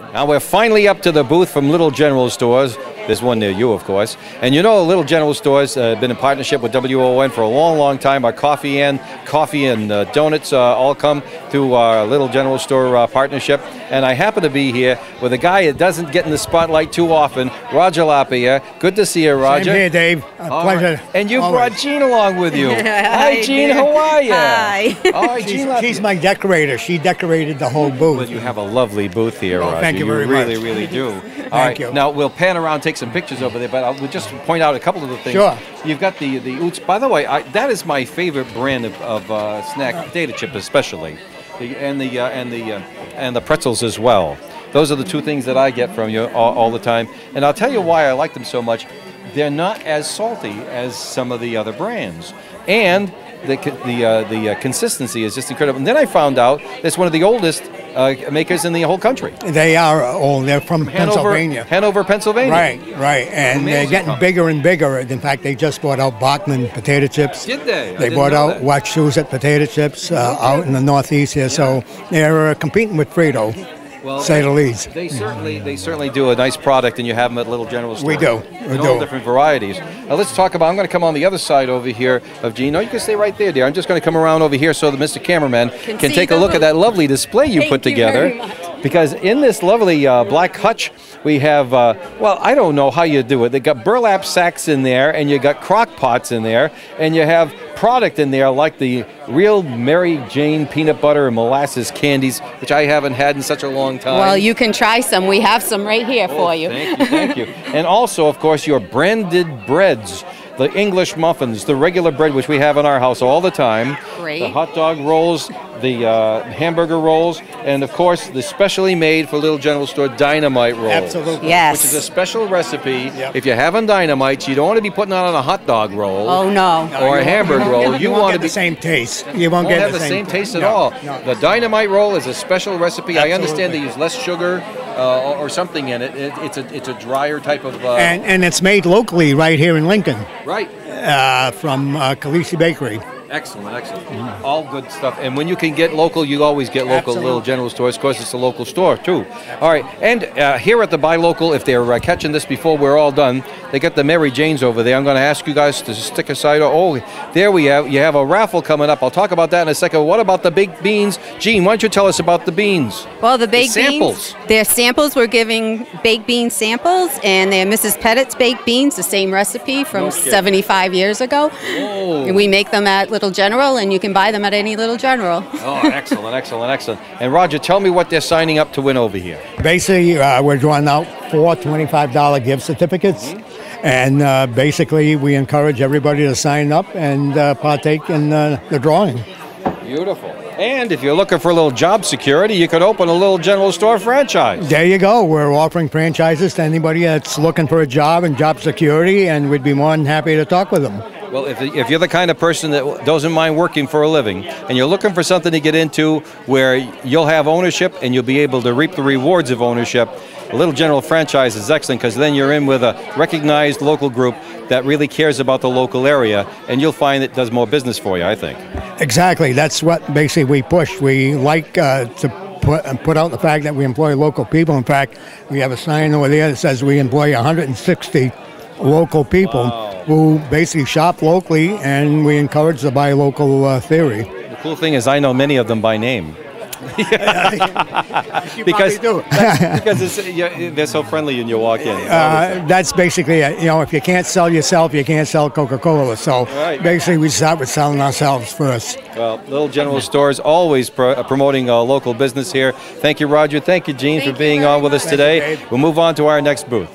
Now we're finally up to the booth from Little General Stores. There's one near you, of course. And you know, Little General Stores been in partnership with WON for a long, long time. Our coffee and donuts all come through our Little General Store partnership. And I happen to be here with a guy that doesn't get in the spotlight too often, Roger Lapierre. Good to see you, Roger. Same here, Dave. A pleasure. Right. And you brought Jean along with you. Hi, Jean. How are you? Hi. All right, Jean. She's my decator. She decorated the whole booth. Well, you have a lovely booth here, Roger. Thank you very much. You much. really do. Thank you. Now, we'll pan around, take some pictures over there, but I'll just point out a couple of the things. Sure. You've got the Oots. By the way, that is my favorite brand of snack potato chip, especially, and the pretzels as well. Those are the two things that I get from you all the time. And I'll tell you why I like them so much. They're not as salty as some of the other brands, and the consistency is just incredible. And then I found out it's one of the oldest makers in the whole country. They are old. They're from Pennsylvania. Hanover, Pennsylvania. Right. And they're getting bigger and bigger. In fact, they just bought out Bachman potato chips. Did they? They bought out Wachusett potato chips out in the Northeast here. Yeah. So they're competing with Frito. Well, say the least. They certainly do a nice product, and you have them at Little General Store. We do. All different varieties. Now let's talk about. I'm going to come on the other side over here of Jean. No, you can stay right there, dear. I'm just going to come around over here so that Mr. Cameraman can take a look at that lovely display you put together. Thank you very much. Because in this lovely black hutch, we have, well, I don't know how you do it. They got burlap sacks in there, and you got crock pots in there, and you have product in there like the real Mary Jane peanut butter and molasses candies, which I haven't had in such a long time. Well, you can try some. We have some right here for you. Thank you. And also, of course, your branded breads. The English muffins, the regular bread, which we have in our house all the time. Great. The hot dog rolls, the hamburger rolls, and of course the specially made for Little General Store dynamite rolls. Absolutely. Yes. Which is a special recipe. Yep. If you're having dynamite, you don't want to be putting it on a hot dog roll. Oh no. Or a hamburger roll. You won't get the same taste. You won't get the same taste at all. No. The dynamite roll is a special recipe. Absolutely. I understand they use less sugar or something in it. It's a drier type of. And it's made locally right here in Lincoln. Right. From Khaleesi Bakery. Excellent. All good stuff. And when you can get local, you always get local. Absolutely. Little General Stores. Of course, it's a local store, too. All right. And here at the Buy Local, if they're catching this before we're all done, they got the Mary Janes over there. I'm going to ask you guys to stick aside. Oh, there we have. You have a raffle coming up. I'll talk about that in a second. What about the baked beans? Jean, why don't you tell us about the beans? Well, the baked samples. beans. They're samples. We're giving baked bean samples, and they're Mrs. Pettit's baked beans, the same recipe from 75 years ago. Oh. And we make them at Little General, and you can buy them at any Little General. Oh, excellent. And Roger, tell me what they're signing up to win over here. Basically, we're drawing out 4 $25 gift certificates. And basically, we encourage everybody to sign up and partake in the drawing. Beautiful. And if you're looking for a little job security, you could open a Little General Store franchise. There you go. We're offering franchises to anybody that's looking for a job and job security, and we'd be more than happy to talk with them. Well, if you're the kind of person that doesn't mind working for a living, and you're looking for something to get into where you'll have ownership and you'll be able to reap the rewards of ownership, a Little General franchise is excellent, because then you're in with a recognized local group that really cares about the local area, and you'll find it does more business for you, I think. Exactly. That's what basically we push. We like to put out the fact that we employ local people. In fact, we have a sign over there that says we employ 160 local people. Wow. Who basically shop locally, and we encourage the buy local theory. The cool thing is I know many of them by name. because they're so friendly when you walk in. That's basically it. You know, if you can't sell yourself, you can't sell Coca-Cola. So basically we start with selling ourselves first. Well, Little General Stores always promoting local business here. Thank you, Roger. Thank you, Jean, for being on with us today. We'll move on to our next booth.